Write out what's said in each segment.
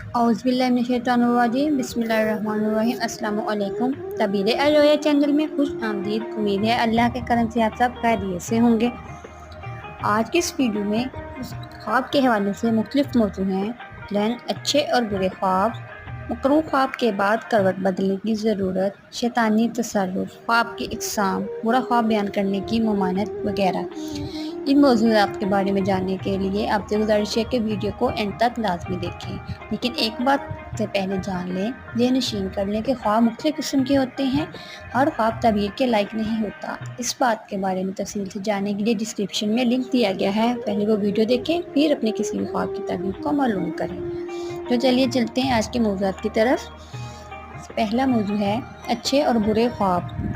औज़ुबिल्लाहि बिस्मिल्लाहिर्रहमानिर्रहीम। अस्सलामु अलैकुम। तबीर अलरोया चैनल में खुश आमदीद। उम्मीद है अल्लाह के करम से आप सब खैरियत से होंगे। आज की इस वीडियो में उस ख्वाब के हवाले से मुख्तलिफ मौजू हैं। प्लान, अच्छे और बुरे ख्वाब, मकरूह ख्वाब के बाद करवट बदलने की ज़रूरत, शैतानी तसल्लुत, ख्वाब की इक़साम, बुरा ख्वाब बयान करने की ममानत वगैरह। इन मौज़ूआत के बारे में जानने के लिए आपसे गुजारिश है कि वीडियो को एंड तक लाजमी देखें। लेकिन एक बात से पहले जान लें, ये नशीन कर लें कि ख्वाब मुख्तलिफ किस्म के होते हैं। हर ख्वाब तबीर के लायक नहीं होता। इस बात के बारे में तफसील से जानने के लिए डिस्क्रिप्शन में लिंक दिया गया है। पहले वो वीडियो देखें, फिर अपने किसी भी ख्वाब की तबीर को मालूम करें। तो चलिए चलते हैं आज के मौज़ूआत की तरफ। पहला मौजू है अच्छे और बुरे ख्वाब।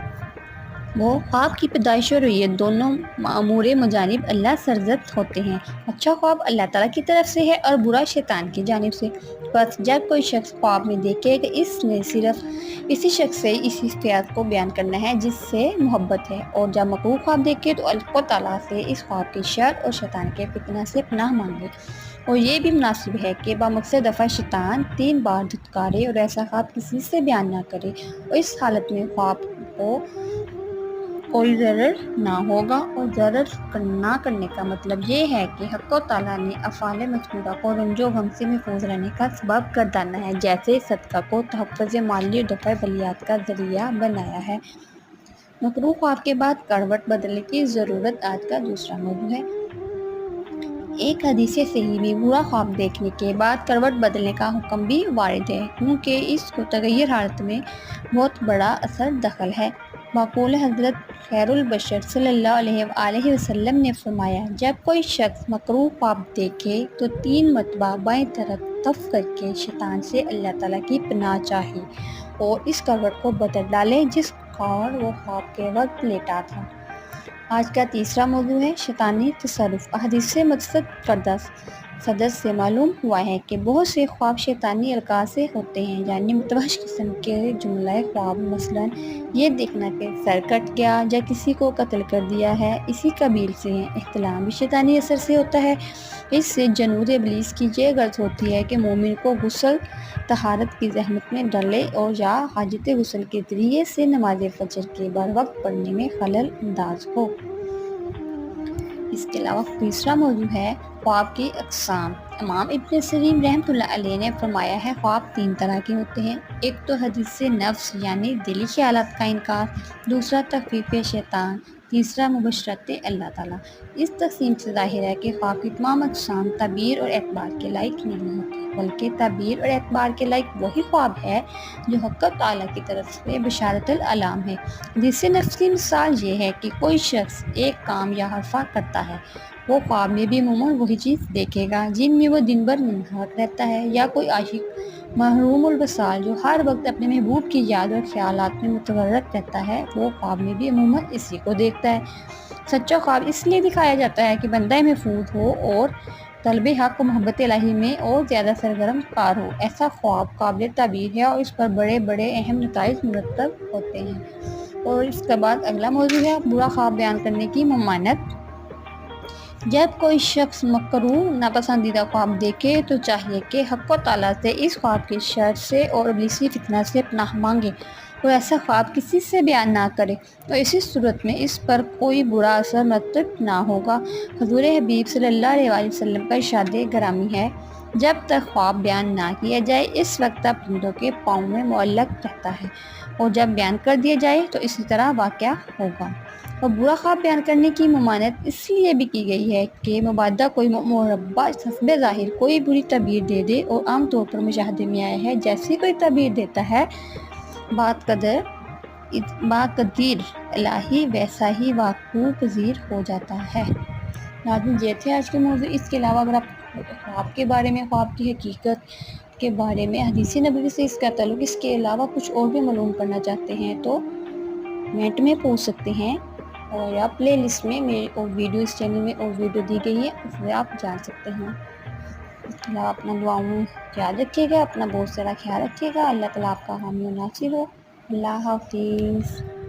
वो ख्वाब की पैदाइश और रुयत दोनों मामूर मुजानिब अल्लाह सरजद होते हैं। अच्छा ख्वाब अल्लाह ताला की तरफ से है और बुरा शैतान की जानिब से। बस जब कोई शख्स ख्वाब में देखे कि इसने सिर्फ इसी शख्स से इसी इख्तियार को बयान करना है जिससे मोहब्बत है, और जब मकरूह ख्वाब देखे तो अल्लाह ताला से इस ख्वाब की शर और शैतान के फितना से पनाह मांगे। और ये भी मुनासिब है कि बामक़सद दफ़ा शैतान 3 बार धुतकारे और ऐसा ख्वाब किसी से बयान ना करे। और इस हालत में ख्वाब को कोई ज़रर ना होगा। और ज़रर ना करने का मतलब ये है कि हक़ ताला ने अफ़आल मज़कूरा को रंजो गम से महफूज रहने का सबब गर्दाना है, जैसे सदका को तहफ़्फ़ुज़ माली और दफ़ा बलियात का ज़रिया बनाया है। मकरूह ख्वाब के बाद करवट बदलने की ज़रूरत आज का दूसरा मौजू है। एक हदीस सही में बुरा ख्वाब देखने के बाद करवट बदलने का हुक्म भी वारिद है, क्योंकि इसको तगय्युर हालत में बहुत बड़ा असर दखल है। मक़ूल हज़रत खैरुल बशर सल्लल्लाहु अलैहि वसल्लम ने फरमाया, जब कोई शख्स मकरूह ख्वाब देखे तो 3 मरतबा बाएं तरफ तफ करके शैतान से अल्लाह ताला की पनाह चाहे और इस करवट को बदल डाले जिस और वो ख्वाब के वक्त लेटा था। आज का तीसरा मौजू है शैतानी तसल्लुत। हदीस से मक़सद करदा सदर से मालूम हुआ है कि बहुत से ख्वाब शैतानी अलका से होते हैं, यानी मुतवहश किस्म के जुमला ख्वाब, मसलन ये देखना कि सर कट गया या किसी को कत्ल कर दिया है, इसी कबील से हैं। इख्तिलाम भी शैतानी असर से होता है। इससे जनूद इब्लीस की ये गर्ज होती है कि मोमिन को गुस्ल तहारत की जहमत में डले और या हाजत गुस्ल के ज़रिए से नमाज फजर के बर वक्त पढ़ने में खलल अंदाज हो। इसके अलावा तीसरा मौजू है ख्वाब की अक़साम। इमाम इब्न सीरीन रहमतुल्लाह अलैह ने फरमाया है, ख्वाब 3 तरह के होते हैं। एक तो हदीस नफ्स यानी दिली ख्यालात का इनकार, दूसरा तख़फ़ीफ़ शैतान, तीसरा मुबशरत अल्लाह ताला। इस तक़सीम से ज़ाहिर है कि ख्वाब की तमाम अक़साम तबीर और एतबार के लायक नहीं होती, बल्कि तबीर और एतबार के लायक वही ख्वाब है जो हक़ ताला की तरफ से बशारतुल अलाम है। जिससे नफ्स की मिसाल ये है कि कोई शख्स एक काम या हरफा करता है, वो ख्वाब में भी अमूमन वही चीज़ देखेगा जिनमें वो दिन भर मुनहरक रहता है, या कोई आशिक महरूमुल वसाल जो हर वक्त अपने महबूब की याद और ख्यालात में मुतगर्रक रहता है, वो ख्वाब में भी अमूमन इसी को देखता है। सच्चा ख्वाब इसलिए दिखाया जाता है कि बंदा महफूज हो और तलब हक़ व मोहब्बत इलाही में और ज़्यादा सरगर्म कार हो। ऐसा ख्वाब काबिल ताबीर है और इस पर बड़े बड़े अहम नताइज मुरतब होते हैं। और इसके बाद अगला मौजू है बुरा ख्वाब बयान करने की ममानत। जब कोई शख्स मकरूह नापसंदीदा ख्वाब देखे तो चाहिए कि हक़ ताला से इस ख्वाब की शर से और इब्लीसी फितना से पनाह मांगे और ऐसा ख्वाब किसी से बयान ना करे, तो इसी सूरत में इस पर कोई बुरा असर मरतब ना होगा। हुज़ूर हबीब सल्लल्लाहु अलैहि वसल्लम का इरशाद ग्रामी है, जब तक ख्वाब बयान ना किया जाए इस वक्त परिंदों के पाँव में मुअल्लक रहता है, और जब बयान कर दिया जाए तो इसी तरह वाक़या होगा। और बुरा ख्वाब बयान करने की ममानत इसलिए भी की गई है कि मुबादा कोई मुरब्बा हस्बे ज़ाहिर कोई बुरी तबीर दे दे, और आम तौर पर मुशाहदे में आया है जैसी कोई तबीर देता है बाक़दीर इलाही वैसा ही वाक़ू पज़ीर हो जाता है। नाज़रीन, ये थे आज के मौज़ू। इसके अलावा अगर आप ख्वाब के बारे में, ख्वाब की हकीकत के बारे में, हदीस नबवी से इसका ताल्लुक़, इसके अलावा कुछ और भी मालूम करना चाहते हैं तो कमेंट में पूछ सकते हैं, और या प्ले लिस्ट में मेरे और वीडियो इस चैनल में और वीडियो दी गई है, उसमें आप जान सकते हैं। इसके अलावा अपना दुआओं में याद रखिएगा, अपना बहुत सारा ख्याल रखिएगा। अल्लाह ताला आपका हामी और नासिर हो। अल्लाह हाफ़िज़।